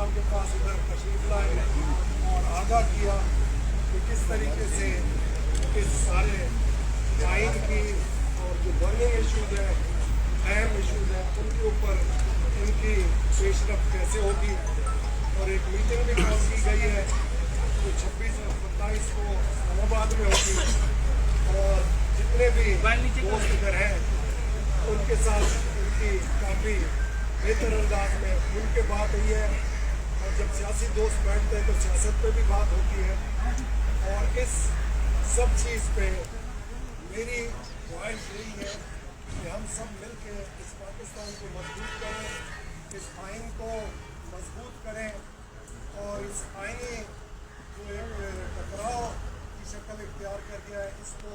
साहब के पास इधर तशरीफ लाए और आगाह किया कि किस तरीके से इस सारे आइन की और जो बर्निंग इशूज़ है, अहम इशूज़ हैं, उनके ऊपर इनकी पेशरफ कैसे होगी। और एक मीटिंग भी कॉल की गई है जो 26 और 27 को इस्लामाबाद में होगी और जितने भी दोस्त इधर हैं उनके साथ उनकी काफ़ी बेहतर अंदाज में उन के बात हुई है। और जब सियासी दोस्त बैठते हैं तो सियासत पे भी बात होती है। और इस सब चीज़ पे मेरी ख्वाहिश यही है कि हम सब मिल के इस पाकिस्तान को मजबूत करें, इस आइन को मजबूत करें और इस आइनी जो एक टकराव की शक्ल इख्तियार कर दिया है इसको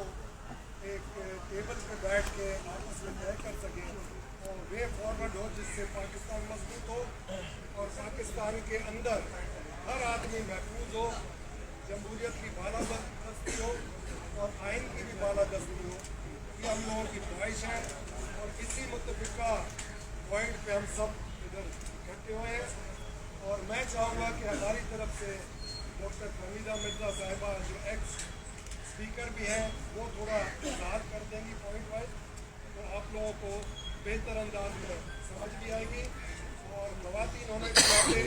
एक टेबल पे बैठ के आपस में तय कर सकें और वे फॉरवर्ड हो जिससे पाकिस्तान मजबूत हो और पाकिस्तान के अंदर हर आदमी महफूज हो, जमहूरियत की बालादस्ती हो और आइन की भी बालादस्ती हो। ये हम लोगों की ख्वाहिश है और इसी मुतफिका पॉइंट पे हम सब इधर इकट्ठे हुए हैं। और मैं चाहूँगा कि हमारी तरफ से डॉक्टर हमीदा मिर्ज़ा साहिबा जो एक्स स्पीकर भी हैं वो थोड़ा वजाहत कर देंगी पॉइंट वाइज, तो आप लोगों को बेहतर अंदाज में समझ भी आएगी और ख़वातीन होने के नाते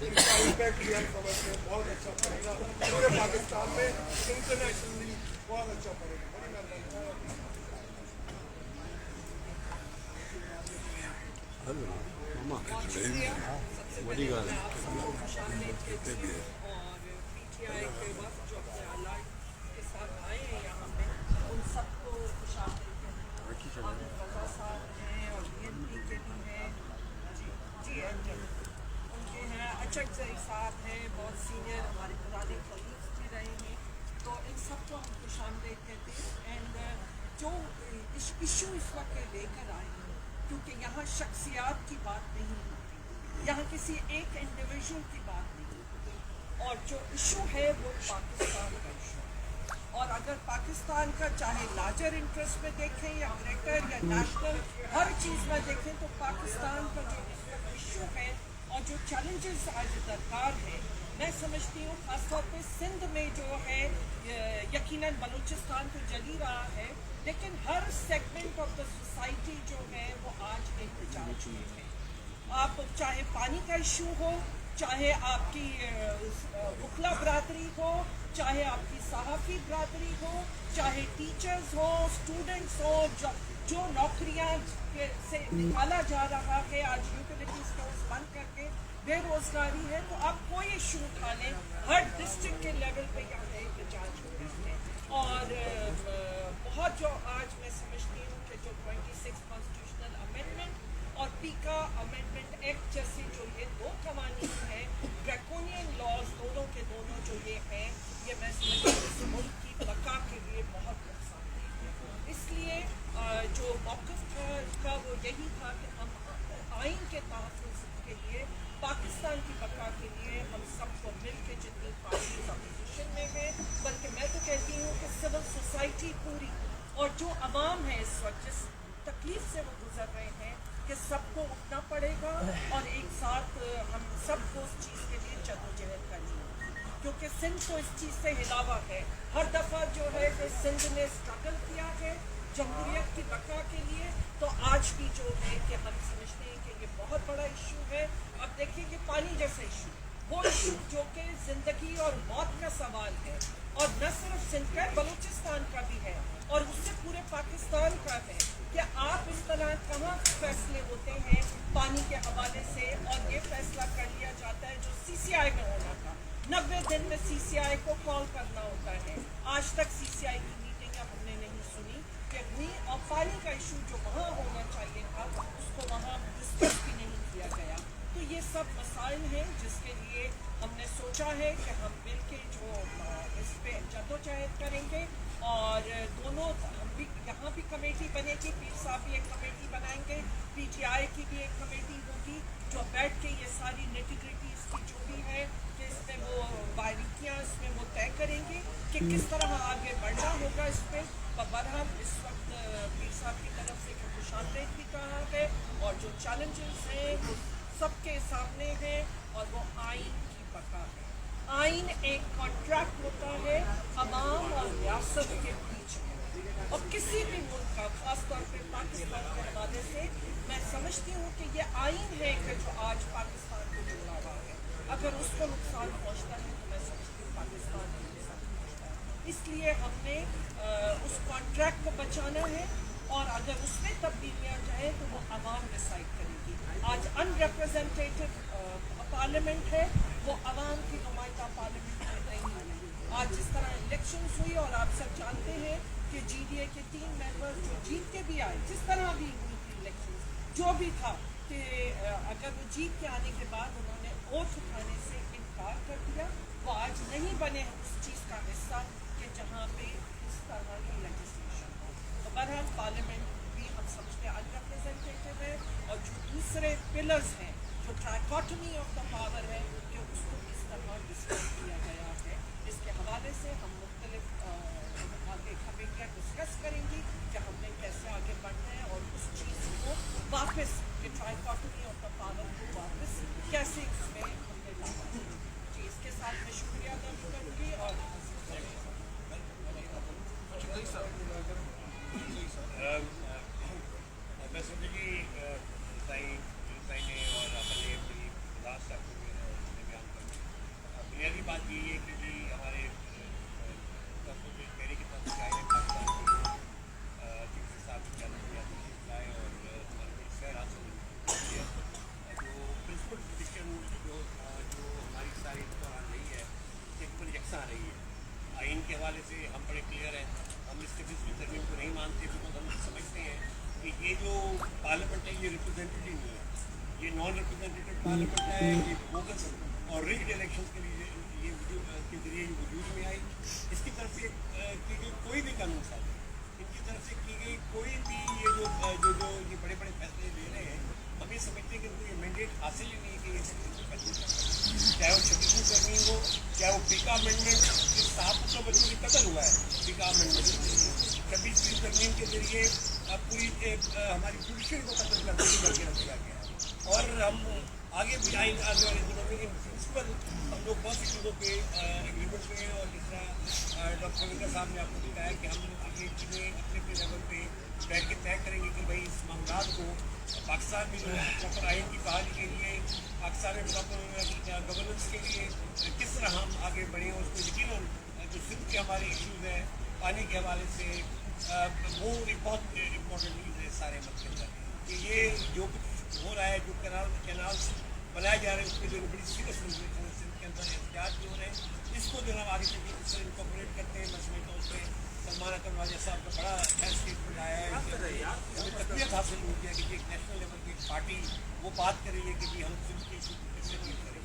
इनका इम्पैक्ट भी हम समझते हैं बहुत अच्छा पड़ेगा पूरे पाकिस्तान में, इंटरनेशनली बहुत अच्छा पड़ेगा। बड़ी मेहरबानी। साहब हैं, बहुत सीनियर हमारे पुराने कलीग्स भी रहे हैं, तो इन सबको हम खुशामदीद कहते हैं। एंड जो इशू इस वक्त लेकर आए हैं, क्योंकि यहाँ शख्सियात की बात नहीं होती, यहाँ किसी एक इंडिविजुअल की बात नहीं होती, और जो इशू है वो पाकिस्तान का इशू है। और अगर पाकिस्तान का चाहे लार्जर इंटरेस्ट में देखें या ग्रेटर या नेशनल हर चीज़ में देखें, तो पाकिस्तान का जो इशू है और जो चैलेंजेस आज दरकार है, मैं समझती हूँ ख़ासतौर पे सिंध में जो है यकीनन बलूचिस्तान तो जल ही रहा है, लेकिन हर सेगमेंट ऑफ द सोसाइटी जो है वो आज एहतजाज में है। आप चाहे पानी का इशू हो, चाहे आपकी बुखला बरादरी हो, चाहे आपकी सहाफ़ी बरादरी हो, चाहे टीचर्स हो, स्टूडेंट्स हो, जो नौकरियां से निकाला जा रहा है, आज यूटिलिटी स्टोर्स बंद करके बेरोजगारी है, तो आप कोई इशू उठा लें, हर डिस्ट्रिक्ट के लेवल पे यहाँ एहतजाज हो रहे हैं। और बहुत जो आज मैं समझती हूँ कि जो 26 कॉन्स्टिट्यूशनल अमेंडमेंट और पीका अमेंडमेंट एक्ट जैसे जो ये दो कवानीन है, ड्रैकोनियन लॉज दोनों के दोनों जो ये हैं, ये मैं समझती हूँ इस मुल्क की बका के लिए बहुत नुकसानदेह है। इसलिए जो मौक़िफ़ का वो यही था कि हम आइन के तहफ़्फ़ुज़ के लिए, पाकिस्तान की बका के लिए हम सबको मिल के जितनी पार्टीज़ अपोजिशन में हैं, बल्कि मैं तो कहती हूँ कि सिविल सोसाइटी पूरी और जो अवाम है इस वक्त जिस तकलीफ़ से वो गुजर रहे हैं, कि सबको उठना पड़ेगा और एक साथ हम सबको उस चीज़ के लिए जद्दोजहद करनी होगी, क्योंकि सिंध तो इस चीज़ से हिलावा है। हर दफ़ा जो है कि सिंध ने स्ट्रगल किया है जमहूरियत की बका के लिए, तो आज भी जो है कि हम समझते हैं कि ये बहुत बड़ा इशू है। अब देखिए कि पानी जैसा इशू, वो इशू जो कि ज़िंदगी और मौत का सवाल है, और न सिर्फ सिंध का, बलूचिस्तान का भी है और उससे पूरे पाकिस्तान का है कि आप इस तरह कहाँ फैसले होते हैं पानी के हवाले से, और ये फैसला कर लिया जाता है जो CCI में होना था। 90 दिन में CCI को कॉल करना होता है। आज तक CCI की मीटिंग हमने नहीं सुनी कि हुई, और पानी का इशू जो वहाँ होना चाहिए था उसको वहाँ डिस्कस भी नहीं किया गया। तो ये सब मसाइल हैं जिसके लिए हमने सोचा है कि हम मिल के जो इस पर जद्दोजहद करेंगे, और दोनों हम भी यहाँ भी कमेटी बनेगी, पीर साहब भी एक कमेटी बनाएंगे, PTI की भी एक कमेटी होगी जो बैठ के ये सारी नेटिग्रिटी इसकी जो भी है कि इसमें वो बारीकियाँ इसमें वो तय करेंगे कि किस तरह आगे बढ़ना होगा इस पर। बहरहाल इस वक्त पीर साहब की तरफ से खुशामदीद भी कहा है, और जो चैलेंजेस हैं वो सबके सामने है और वो आइन की पका है। आइन एक कॉन्ट्रैक्ट होता है अवाम और रियासत के बीच में, और किसी भी मुल्क का, खासतौर पर पाकिस्तान के हवाले से मैं समझती हूँ कि ये आइन है कि जो आज पाकिस्तान को जोड़ा हुआ है, अगर उसको नुकसान पहुँचता है तो मैं समझती हूँ पाकिस्तान को नुकसान पहुँचता है। इसलिए हमने उस कॉन्ट्रैक्ट को बचाना है, और अगर उसमें तब्दीलियाँ जाए तो वो आवाम डिसाइड करेगी। आज अनरिप्रेजेंटेटिव पार्लियामेंट है, वो आवाम की नुमाइंदा पार्लियामेंट में नहीं है। आज जिस तरह इलेक्शंस हुई, और आप सब जानते हैं कि GDA के 3 मेंबर्स जो जीत के भी आए, जिस तरह भी हुई थी इलेक्शंस, जो भी था कि अगर वो जीत के आने के बाद उन्होंने ओथ उठाने से इनकार कर दिया, वो आज नहीं बने उस चीज़ का हिस्सा कि जहाँ पे इस तरह की लेजिस्लेशन हो। तो बहरहाल पार्लियामेंट भी हम समझते हैं अनरिप्रेजेंटेटिव है, और जो दूसरे पिलर्स हैं, जो ट्राइकोटमी ऑफ द पावर है, कि उसको इस तरह डिस्कस किया गया है। इसके हवाले से हम मुख्तलिफ आगे कमेटियाँ डिस्कस करेंगी कि हमने कैसे आगे बढ़ना है, और उस चीज़ को वापस कि ट्राइकोटमी ऑफ द पावर को वापस कैसे इसमें हमने लाना है। जी, इसके साथ मैं शुक्रिया अदा करूँगी। और वैसे जी साई ने और अपने बड़ी उदास बयान कर बुनियादी बात ये है कि जी हमारे मेरे की तरफ से आए पाकिस्तान के चीफ साहब की आए और हमारे शहर हासिल किया। जो प्रिंसिपल पोजिशन जो हमारी सारी दौरान रही है एक यकसा रही है। आइन के हवाले से हम बड़े क्लियर हैं, हम इस तरमीम को नहीं मानते, बिकॉज हम समझते हैं कि ये जो पार्लियामेंट है ये रिप्रेजेंटेटिव नहीं है, ये नॉन रिप्रेजेंटेटिव पार्लियामेंट है। ये बोगस और रिग्ड इलेक्शन के लिए ये के जरिए वजूद में आई। इसकी तरफ से की गई कोई भी कानून साजी, इनकी तरफ से की गई कोई भी ये जो ये बड़े बड़े फैसले ले रहे हैं, हम ये समझते हैं कि इनको ये मैंडेट हासिल ही नहीं है कि ये चाहे वो 26वीं तरमीम हो, चाहे वो पीका अमेंडमेंट, इस 700 बच्चों की कत्ल हुआ है पीका अमेंडमेंट 26वीं तरमीम के जरिए पूरी हमारी पोजीशन को कत्ल करके रखा गया है। और हम आगे भी आएंगे आगे वाले दिनों में इन प्रिंसिपल हम लोग बहुत सी चीज़ों पे एग्रीमेंट में, और जिस तरह डॉक्टर रविंदर साहब ने आपको बताया कि हम ये चीज़ें अपने अपने लेवल पे बैठ के तय करेंगे कि भाई इस मामला को पाकिस्तान में जो है प्रॉपर आइन की बहाली के लिए, पाकिस्तान में प्रॉपर गवर्नेंस के लिए किस तरह हम आगे बढ़ें। उसको यकीनन जो सिंध के हमारे इश्यूज़ हैं पानी के हवाले से, वो एक बहुत इम्पोर्टेंट चीज़ है सारे मसले कि ये जो कुछ हो रहा है, जो कैनाल्स बनाए जा रहे हैं उसके जो बड़ी सीरियस सिंध के अंदर एहतियात जो हो रहे हैं, इसको जो है आगे चलते इससे इनकॉर्पोरेट करते हैं। मैं समझता हूँ उसमें सलमान अकरम राजा साहब का बड़ा अच्छा स्टेटमेंट आया है, हमें तकलीफ हासिल हो गया कि एक नेशनल लेवल की पार्टी वो बात कर रही है कि हम सिंध की कैसे डील करें।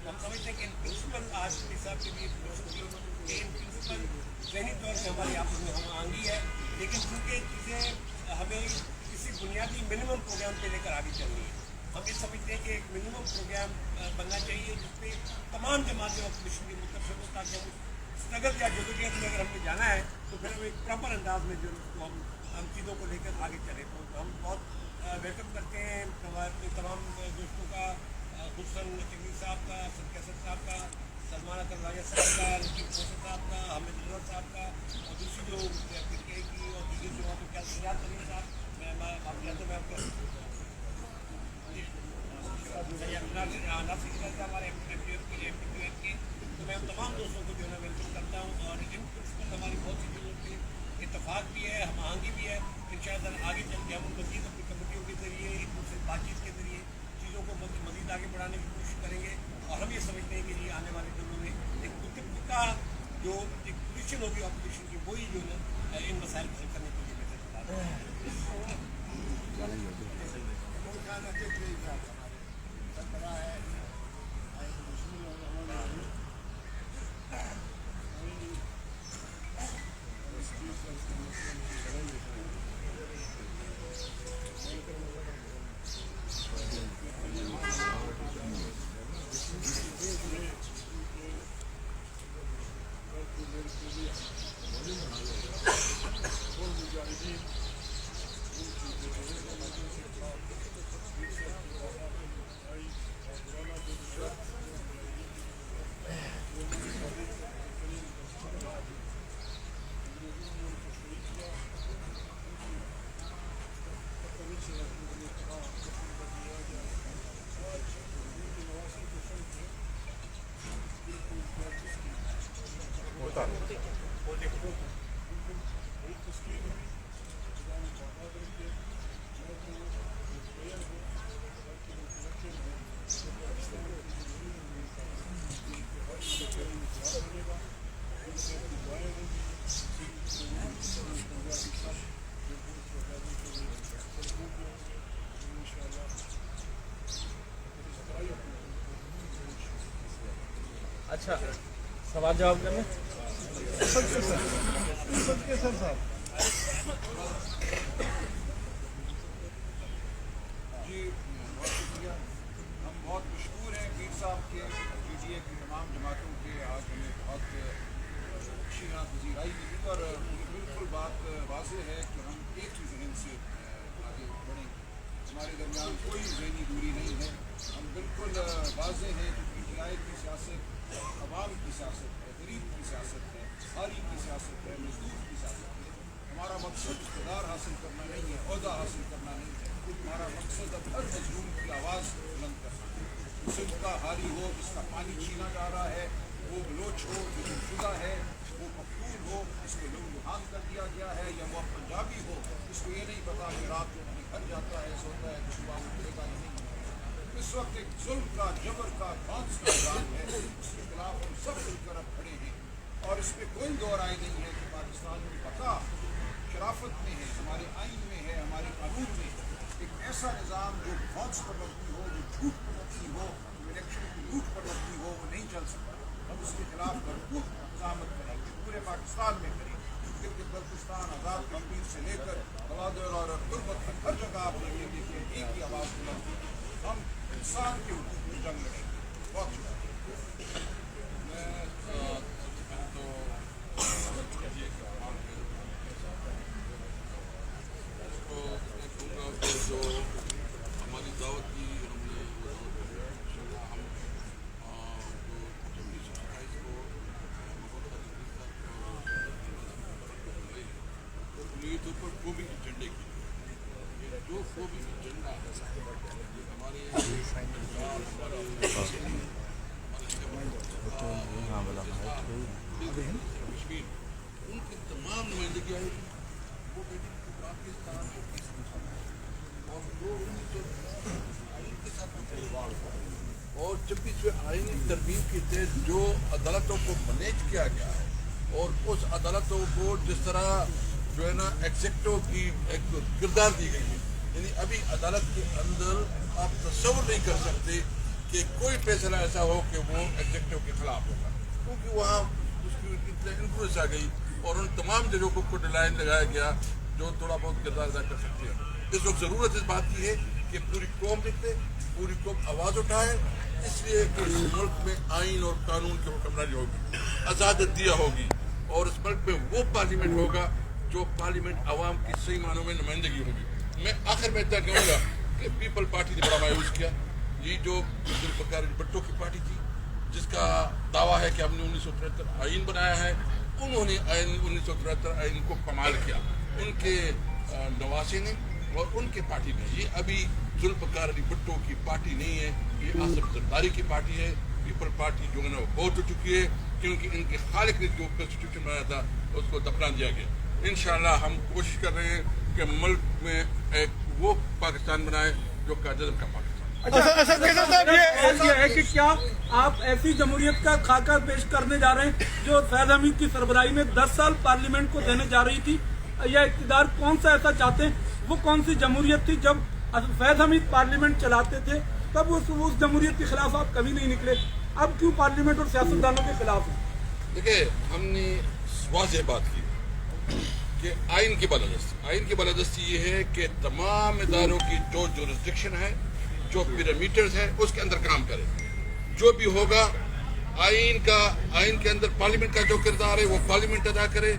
हम समझते हैं कि इन प्रिंसिपल आज साहब के लिए कि इन प्रिंसिपल ज़हनी तौर से हमारी आपस में हम आंगी है, लेकिन चूँकि चीज़ें हमें किसी बुनियादी मिनिमम प्रोग्राम पे लेकर आगे चलनी है। हम ये समझते हैं कि एक मिनिमम प्रोग्राम बनना चाहिए जिसपे तमाम जमातें ऑपोजिशन की मुतफिक हो, ताकि हम स्ट्रगल या जदोजहद में अगर हमें जाना है तो फिर हम एक प्रॉपर अंदाज में जो हम चीज़ों को लेकर आगे चलें। तो हम बहुत वेलकम करते हैं हमारे तमाम दोस्तों का, हुसन नकवी साहब का, सदकैसर साहब का, सलमान अकरम राजा साहब का, रकीब खोसर साहब का, हामिद अनवर साहब का, और दूसरी जो पीटीआई की और दूसरी जो वहाँ पर क्या सियाद करें साहब, मैं आपको हमारे एम के, तो मैं तमाम दोस्तों को जो है वेलकम करता हूँ। और इन प्रिंसिपल हमारी बहुत सी चीज़ों पर इतफाक़ भी है, हम आहंगी भी है। इंशाअल्लाह आगे चल के हम मज़ीद अपनी कमेटियों के ज़रिए एक दूसरे बातचीत के ज़रिए चीज़ों को मज़ीद आगे बढ़ाने की कोशिश करेंगे। और हम ये समझते हैं कि ये आने वाले दिनों में एक मुतफ़िका जो एक पोजीशन होगी ऑपोजिशन की, वही जो है इन मसाइल को हल करने के लिए बेहतर अच्छा, सवाल जवाब करना। सबके सर साहब जी बहुत शुक्रिया। हम बहुत मशहूर हैं पीर साहब के, पीटीए की तमाम जमातों के। आज हमें बहुत खुशीनाक पजीराई मिली और बिल्कुल बात वाज़ेह है कि हम एक ही जहन से आगे बढ़ें। हमारे दरमियान कोई ज़हनी दूरी नहीं है। हम बिल्कुल वाज़ेह हैं कि पीटीआई की सियासत अवाम की सियासत है, गरीब की सियासत है, हारी की सियासत है, मजदूर की सियासत है। हमारा मकसद इक़्तिदार हासिल करना नहीं है, ओहदा हासिल करना नहीं है। हमारा मकसद अब हर मजलूम की आवाज़ बुलंद करना है। मुस्लिम का हारी हो, जिसका पानी छीना जा रहा है, वो बलोच हो, जो गुमशुदा है, वो पख्तून हो, जिसको लुहान कर दिया गया है, या वो पंजाबी हो, जिसको ये नहीं पता कि रात को अपने घर जाता है, सोता है, तो सुबह उठेगा या नहीं। इस वक्त एक जुल्म का, जबर का, बांस का इल्जाम है, इसके खिलाफ हम सब मिलकर अब खड़े हैं। और इस पर कोई दो राय नहीं है कि पाकिस्तान की बका शराफत में है, हमारे आइन में है, हमारे कानून में है। एक ऐसा निज़ाम जो भौंस पर मबनी हो, जो झूठ पर मबनी हो, जो इलेक्शन की लूट पर मबनी हो, वो नहीं चल सकता। हम उसके खिलाफ भरपूर मुज़ाहमत करेंगे, पूरे पाकिस्तान में करेंगे। क्योंकि बल्तिस्तान, आज़ाद कश्मीर से लेकर बलादर और गुरबत तक हर जगह आप देखेंगे कि एक ही आवाज़ बुलंद होगी। हम इंसान के हुकूक में जंग लड़ेंगे। बहुत शुक्रिया। जो हमारी दावत की हमने हम जो 26-28 को उम्मीद ऊपर कोविड एजेंडे की जो कोविड एजेंडा है हमारे कश्मीर उनकी तमाम नुमाइंदगी आई वो पाकिस्तान और जो आइन के साथ और 26वें आईनी तरमीम के तहत जो अदालतों को मैनेज किया गया है और उस अदालतों को जिस तरह जो है ना एग्जेक्टिव की एक किरदार दी गई है, यानी अभी अदालत के अंदर आप तस्वर नहीं कर सकते कि कोई फैसला ऐसा हो कि वो एग्जेक्टिव के खिलाफ होगा, क्योंकि वहाँ उसकी इन्फ्लुएंस आ गई और उन तमाम जजों को लाइन लगाया गया जो थोड़ा बहुत किरदार अदा कर सकते हैं। इस वक्त ज़रूरत इस बात की है कि पूरी कौम निकले, पूरी कौम आवाज़ उठाए, इसलिए कि इस मुल्क में आइन और कानून की हुक्मरानी होगी, आज़ादिया होगी और इस मुल्क में वो पार्लियामेंट होगा जो पार्लियामेंट आवाम की सही मानों में नुमाइंदगी होगी। मैं आखिर में इतना कहूँगा कि पीपल पार्टी ने बड़ा मायूस किया। ये जो जुल्फ़िकार भुट्टो की पार्टी थी जिसका दावा है कि हमने 1973 आइन बनाया है, उन्होंने आइन 1973 आइन को कमाल किया उनके नवासे ने और उनके पार्टी ने। ये अभी जुल्फ़िकार भुट्टो की पार्टी नहीं है, ये आसिफ जरदारी की पार्टी है। पीपल पार्टी जो है ना वो बहुत हो चुकी है क्योंकि इनके खालिक ने जो कॉन्स्टिट्यूशन बनाया था उसको दफना दिया गया। इंशाअल्लाह हम कोशिश कर रहे हैं कि मुल्क में एक वो पाकिस्तान बनाए जो कायदे का पाकिस्तान। ये है कि क्या आप ऐसी जमहूरियत का खाका पेश करने जा रहे हैं जो फैज़ हमीद की सरबराही में 10 साल पार्लियामेंट को देने जा रही थी, या इक़्तिदार कौन सा ऐसा चाहते हैं? वो कौन सी जमहूरियत थी जब फैज़ हमीद पार्लियामेंट चलाते थे, तब उस जमहूरियत के खिलाफ आप कभी नहीं निकले, अब क्यों पार्लियामेंट और सियासतदानों के खिलाफ हैं? देखिए, हमने वाज़ेह बात की कि आइन की बालादस्ती ये है कि तमाम इदारों की जो जुरिस्डिक्शन है, जो पैरामीटर्स है, उसके अंदर काम करे। जो भी होगा आइन के अंदर पार्लियामेंट का जो किरदार है वो पार्लियामेंट अदा करे,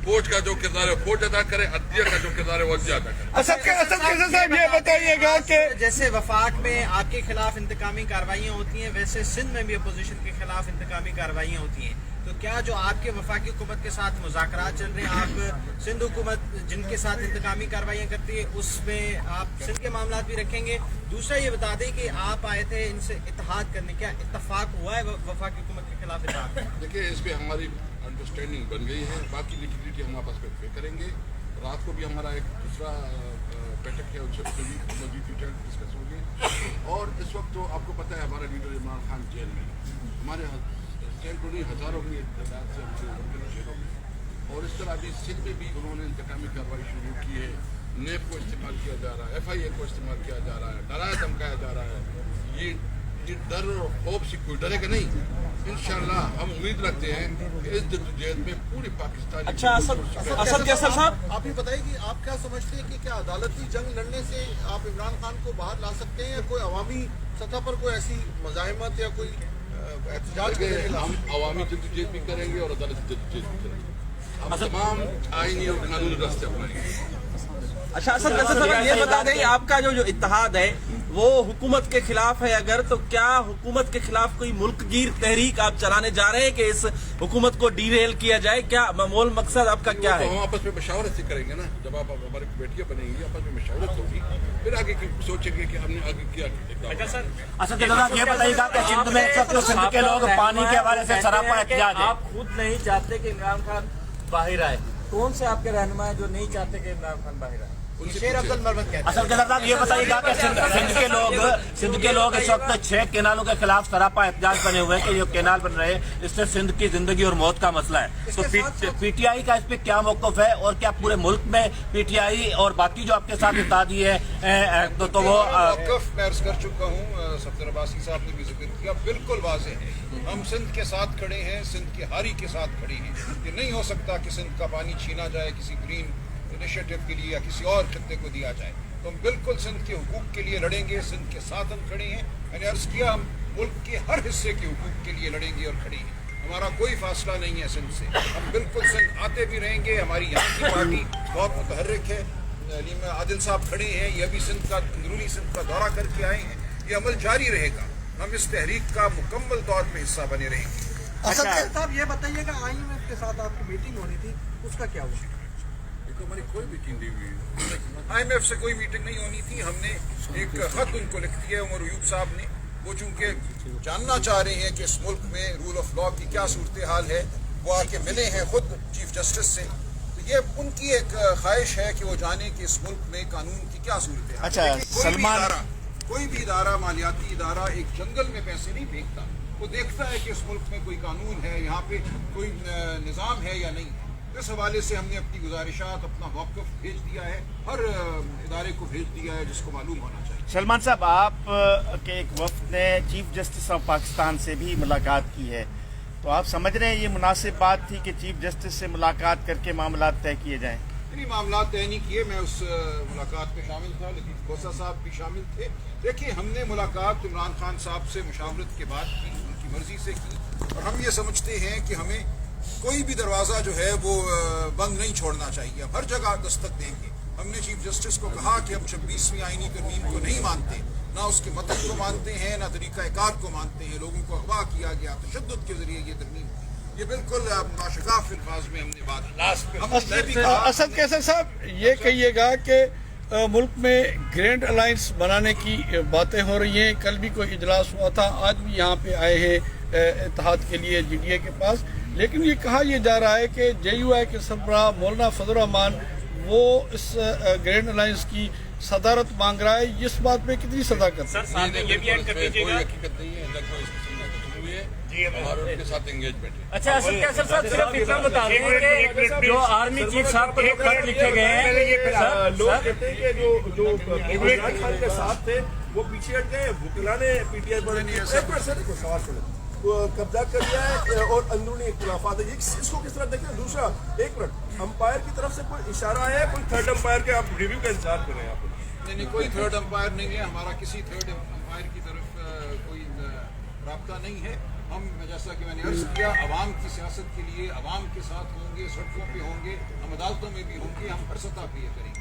फौज का जो किरदार है फौज अदा करे, अदलिया का जो किरदार है वो अदलिया अदा करे। साहब ये बताइएगा कि जैसे वफाक में आपके खिलाफ इंतकामी कार्रवाइयाँ होती हैं, वैसे सिंध में भी अपोजिशन के खिलाफ इंतकामी कार्रवाइयाँ होती हैं। तो क्या जो आपके वफाकी हुकूमत के साथ मुज़ाकरात चल रहे हैं, आप सिंध हुकूमत जिनके साथ इंतकामी कार्रवाइयाँ करती है उसमें आप सिंध के मामला भी रखेंगे? दूसरा ये बता दें कि आप आए थे इनसे इत्तेहाद करने, क्या इत्तफाक हुआ है वफाकी हुकूमत के खिलाफ इत्तेहाद? देखिए, इस पर हमारी अंडरस्टैंडिंग बन गई है, बाकी लिक्विडिटी हम आपस में पे करेंगे। रात को भी हमारा एक दूसरा बैठक है, उससे भी मजीद डिटेल डिस्कस होगी। और इस वक्त तो आपको पता है हमारा लीडर इमरान खान जेल में, हमारे सैकड़ों नहीं हज़ारों की तादाद से हमारे जेलों में। और इस तरह अभी सिंध में भी उन्होंने इंतकामी कार्रवाई शुरू की है। नेप को इस्तेमाल किया जा रहा है, FIA को इस्तेमाल किया जा रहा है, डराया धमकाया जा रहा है। ये ये डर और खौफ से कोई डरेगा नहीं। इंशाल्लाह हम उम्मीद रखते हैं कि इस जद्दोजहद में पूरी पाकिस्तान। अच्छा असद कैसर साहब, आप ये बताइए कि आप क्या समझते हैं कि क्या अदालती जंग लड़ने से आप इमरान खान को बाहर ला सकते हैं, या कोई अवामी सतह पर कोई ऐसी मज़ाहिमत या कोई एहतजाज करेंगे? हम अवामी जद्दोजहद भी करेंगे और अदालती जद्दोजहद भी करेंगे। हम तमाम आईनी और कानूनी रास्ते अपनाएंगे। अच्छा असद कैसर साहब ये बता दें, आपका जो इत्तेहाद है वो हुकूमत के खिलाफ है अगर, तो क्या हुकूमत के खिलाफ कोई मुल्कगीर तहरीक आप चलाने जा रहे हैं कि इस हुकूमत को डीरेल किया जाए? क्या मूल मकसद आपका क्या है? हम आपस में मशावरत से करेंगे ना, जब आप हमारी बेटियां बनेंगी आपस में मशावरत होगी, फिर आगे की सोचेंगे कि हमने आगे क्या। अच्छा सर, असद साहब ये बताइएगा कि सिंध में इस वक्त सिंध के लोग पानी के हवाले से सरापा एहतजाज है। आप खुद नहीं चाहते कि इमरान खान बाहर आए, कौन से आपके रहनुमा है जो नहीं चाहते कि इमरान खान बाहर आए? शेर अब्दुल मरवत कहते हैं। असद साहब ये बताइएगा कि सिंध के लोग इस वक्त 6 केनालों के खिलाफ सरापा एहतजाज बने हुए हैं कि ये केनाल बन रहे हैं, इससे सिंध की जिंदगी और मौत का मसला है। तो पीटीआई का इस पे क्या मौक़िफ़ है, और क्या पूरे मुल्क में पीटीआई और बाकी जो आपके साथ इत्तेहादी है तो वो मौक़िफ़ मैं अर्ज़ कर चुका हूँ, सफदर अब्बासी साहब ने भी जिक्र किया, बिल्कुल वाज़ेह है। हम सिंध के साथ खड़े हैं, सिंध की हारी के साथ खड़े हैं। ये नहीं हो सकता कि सिंध का पानी छीना जाए किसी ग्रीन इनिशिएटिव के लिए या किसी और खत्ते को दिया जाए। तो हम बिल्कुल सिंध के हुकूक के लिए लड़ेंगे, सिंध के साथ हम खड़े हैं। मैंने अर्ज़ किया हम मुल्क के हर हिस्से के हुकूक के लिए लड़ेंगे और खड़े हैं। हमारा कोई फासला नहीं है सिंध से, हम बिल्कुल सिंध आते भी रहेंगे। हमारी यहाँ की पार्टी बहुत मुतहर्रिक है, अलीम आदिल साहब खड़े हैं, ये भी सिंध का अंदरूनी सिंध का दौरा करके आए हैं। ये अमल जारी रहेगा, हम इस तहरीक का मुकम्मल तौर पर हिस्सा बने रहेंगे। असद साहब ये बताइएगा, IMF के साथ आपकी मीटिंग होनी थी, उसका क्या हुआ? हमारी कोई मीटिंग नहीं हुई। IMF से कोई मीटिंग नहीं होनी थी। हमने एक खत उनको लिख दिया है, उमर अयूब साहब ने। वो चूंकि जानना चाह रहे हैं कि इस मुल्क में रूल ऑफ लॉ की क्या सूरत हाल है, वो आके मिले हैं खुद चीफ जस्टिस से। तो ये उनकी एक ख्वाहिश है कि वो जाने कि इस मुल्क में कानून की क्या सूरत हाल है। अच्छा, कोई भी इदारा मालियाती इदारा एक जंगल में पैसे नहीं फेंकता, वो देखता है कि इस मुल्क में कोई कानून है, यहाँ पे कोई निज़ाम है या नहीं है। इस हवाले से हमने अपनी गुजारिशात, अपना मौक़िफ़ भेज दिया है, हर इदारे को भेज दिया है जिसको मालूम होना चाहिए। सलमान साहब, आप के एक वफ्द ने चीफ जस्टिस ऑफ पाकिस्तान से भी मुलाकात की है, तो आप समझ रहे हैं ये मुनासिब बात थी कि चीफ जस्टिस से मुलाकात करके मामला तय किए जाएँ? नहीं, मामला तय नहीं किए। मैं उस मुलाकात में शामिल था, लतीफ़ खोसा साहब भी शामिल थे। देखिए, हमने मुलाकात इमरान खान साहब से मुशावरत के बाद की, उनकी मर्जी से की, और हम ये समझते हैं कि हमें कोई भी दरवाज़ा जो है वो बंद नहीं छोड़ना चाहिए, हर जगह दस्तक देंगे। हमने चीफ जस्टिस को कहा कि हम 26वीं आईनी तरमीम को नहीं मानते, ना उसके मतलब को मानते हैं, ना तरीक़ा-ए-कार को मानते हैं। लोगों को अगवा किया गया, तशद्दुद के जरिए ये तरमीम, ये बिल्कुल नाशकाफ अल्फाज में हमने बात असद कैसर साहब ये कहिएगा कि मुल्क में ग्रैंड अलायंस बनाने की बातें हो रही हैं। कल भी कोई इजलास हुआ था, आज भी यहाँ पे आए हैं इत्तेहाद के लिए GDA के पास, लेकिन ये कहा यह जा रहा है कि JUI के सरबराह मौलाना फजल रहमान वो इस ग्रैंड अलायंस की सदारत मांग रहा है। इस बात पे कितनी सदाकत? सर साथ में ये भी ऐड कर दीजिएगा। कोई हकीकत नहीं है, कोई हुई है और उनके साथ एंगेजमेंट है। अच्छा असद कैसर साहब सिर्फ इतना बता दें कि जो आर्मी चीफ साहब को जो खत लिखे गए हैं, लोग कहते हैं कि जो इमरान खान के साथ थे वो पीछे हट गए, वकीला ने PTI पर सवाल छोड़े, कब्जा कर लिया है और अंदरूनी इख्तिलाफात है। इसको किस तरह देखते हैं? दूसरा, एक मिनट, अंपायर की तरफ से कोई इशारा आया है, कोई थर्ड अंपायर के आप रिव्यू का इंतजार कर रहे हैं? आप नहीं, कोई थर्ड अंपायर नहीं है, हमारा किसी थर्ड अंपायर की तरफ कोई राब्ता नहीं है। हम, जैसा कि मैंने अर्ज किया, अवाम की सियासत के लिए अवाम के साथ होंगे, सड़कों पे होंगे, हम अदालतों में भी होंगे, हम हर सतह पे ये करेंगे।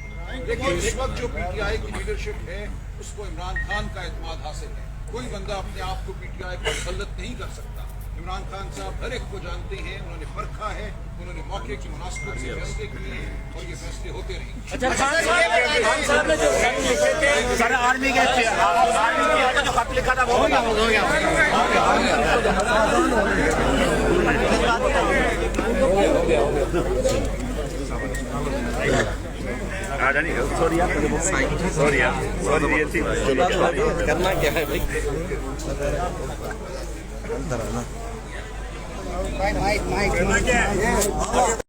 लेकिन इस वक्त जो PTI की लीडरशिप है उसको इमरान खान का एतमाद हासिल है। कोई बंदा अपने आप को PTI पर मुसल्लत नहीं कर सकता। इमरान खान साहब हर एक को जानते हैं, उन्होंने परखा है, उन्होंने मौके की मुनासिबत से फैसले किए हैं और ये फैसले होते रहेंगे। अच्छा, खान साहब ने जो खत लिखे थे, सर आर्मी के जो खत लिखा था वो हो गया करना क्या है भाई?